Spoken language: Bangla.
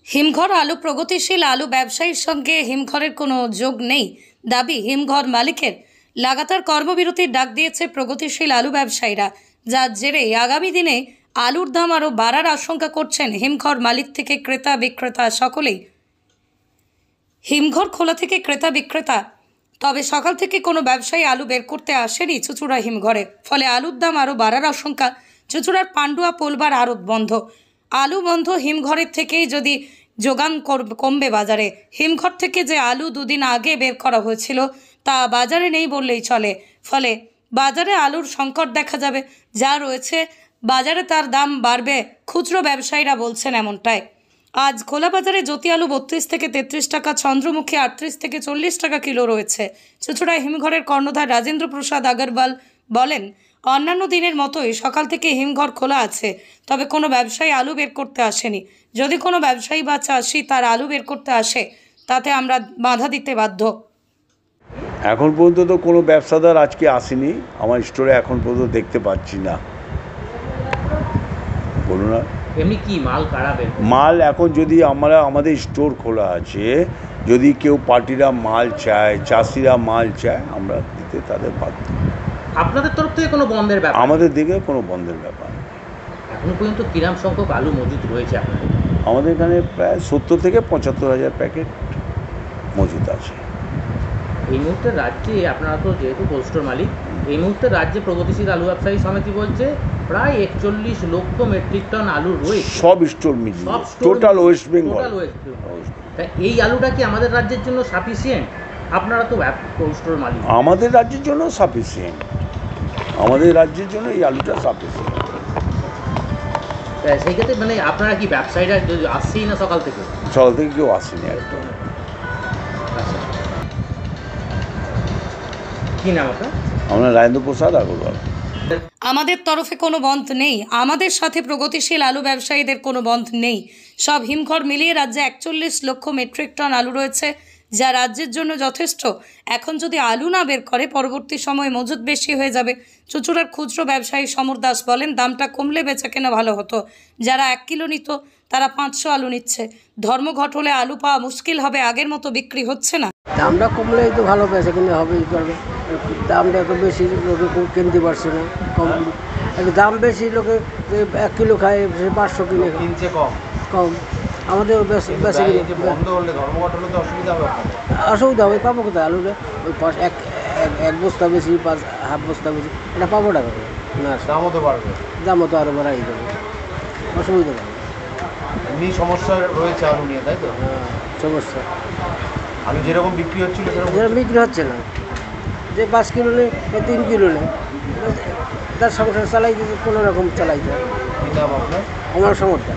হিমঘর আলু প্রগতিশীল আলু ব্যবসায়ীর সঙ্গে হিমঘরের কোনো যোগ নেই দাবি হিমঘর মালিকের। লাগাতার কর্মবিরতির ডাক দিয়েছে প্রগতিশীল আলু ব্যবসায়ীরা, যার জেরে আগামী দিনে আলুর দাম আরও বাড়ার আশঙ্কা করছেন হিমঘর মালিক থেকে ক্রেতা বিক্রেতা সকলেই। হিমঘর খোলা থেকে ক্রেতা বিক্রেতা, তবে সকাল থেকে কোনো ব্যবসায়ী আলু বের করতে আসেনি চুঁচুড়া হিমঘরে, ফলে আলুর দাম আরও বাড়ার আশঙ্কা। চুঁচুড়ার পান্ডুয়া পোলবার আড়ত বন্ধ, আলু বন্ধ। হিমঘরের থেকেই যদি যোগান কমবে বাজারে। হিমঘর থেকে যে আলু দুদিন আগে বের করা হয়েছিল তা বাজারে নেই বললেই চলে, ফলে বাজারে আলুর সংকট দেখা যাবে। যা রয়েছে বাজারে তার দাম বাড়বে, খুচরো ব্যবসায়ীরা বলছেন এমনটাই। আজ খোলা বাজারে জ্যোতি আলু 32 থেকে 33 টাকা, চন্দ্রমুখী 38 থেকে 40 টাকা কিলো রয়েছে। চুঁচুড়া হিমঘরের কর্ণধার রাজেন্দ্র প্রসাদ আগরওয়াল বলেন, অন্যান্য দিনের মতোই সকাল থেকে হিমঘর খোলা আছে, তবে কোনো ব্যবসায়ী আলু বের করতে আসেনি। যদি কোনো ব্যবসায়ী বা চাষি তার আলু বের করতে আসে তাতে আমরা বাধা দিতে বাধ্য। এখন পর্যন্ত তো কোনো ব্যবসাদার আজকে আসেনি আমার স্টোরে, এখন পর্যন্ত দেখতে পাচ্ছি না। বলুন না, এমনি কি মাল কাড়াবেন? মাল এখন যদি আমাদের স্টোর খোলা আছে, যদি কেউ পার্টিরা মাল চায়, চাষিরা মাল চায়, আমরা দিতে তাদের বাধ্য। আপনাদের তরফ থেকে কোনো বন্ধের ব্যাপার? আমাদের দিকে কোনো বন্ধের ব্যাপার। এখনো পর্যন্ত কিরাম সংখ্যক আলু মজুদ রয়েছে আপনাদের? আমাদের এখানে প্রায় 70 থেকে 75 হাজার প্যাকেট মজুদ আছে। এই মুহূর্তে রাজ্যে, আপনারা তো যেহেতু কোল্ড স্টোর মালিক, এই মুহূর্তে রাজ্যে প্রগতিশীল আলু ব্যবসায়ী সমিতি বলছে প্রায় 41 লক্ষ মেট্রিক টন আলু রয়েছে সব স্টোর মিলিয়ে, টোটাল ওয়েস্ট বেঙ্গল। তা এই আলুটা কি আমাদের রাজ্যের জন্য সাফিসিয়েন্ট? আপনারা তো কোল্ড স্টোর মালিক। আমাদের রাজ্যের জন্য সাফিসিয়েন্ট, আমাদের রাজ্যের জন্য এই আলুটা সাফিসিয়েন্ট। সেই ক্ষেত্রে মানে আপনারা কি ব্যবসায়ীরা আসছেই না সকাল থেকে? সকাল থেকে কেউ আসেনি একদম। আচ্ছা, কি নাম আপনার? আমরা রাজেন্দ্র প্রসাদ আগরওয়াল। আমাদের তরফে কোনো বন্ধ নেই, আমাদের সাথে প্রগতিশীল আলু ব্যবসায়ীদের কোনো বন্ধ নেই। সব হিমঘর মিলিয়ে রাজ্যে 41 লক্ষ মেট্রিক টন আলু রয়েছে, যা রাজ্যের জন্য যথেষ্ট। এখন যদি আলু না বের করে পরবর্তী সময়ে মজুদ বেশি হয়ে যাবে। চুঁচুড়ার খুচরো ব্যবসায়ী সমর দাস বলেন, দামটা কমলে বেচা কেনা ভালো হতো। যারা 1 কিলো নিত তারা 500 আলু নিচ্ছে। ধর্মঘট হলে আলু পাওয়া মুশকিল হবে, আগের মতো বিক্রি হচ্ছে না। দামটা কমলেই তো ভালো বেচা কিনে হবেই করবে। দামটা এত বেশি লোকে কিনতে পারছে না, কম দাম বেশি, লোকে 1 কিলো খায়, 500 কিনে কিনছে, কম। আমাদের বেশি অসুবিধা হবে, পাবো কোথায় আলুটা? ওই এক বস্তা বেশি, হাফ বস্তা বেশি, এটা পাবো না না, দামও তো আরও বাড়াই যাবে, অসুবিধা হবে। এমনি সমস্যা রয়েছে আলু নিয়ে, তাই তো? হ্যাঁ, সমস্যা। আলু যেরকম বিক্রি হচ্ছিল যেরকম বিক্রি হচ্ছে না, যে 5 কিলো নেই, 3 কিলো নেই, তার সংসার চালাইতে কোনো রকম চালাইতে হয়। কি নাম আপনার? আমার সমর্থন।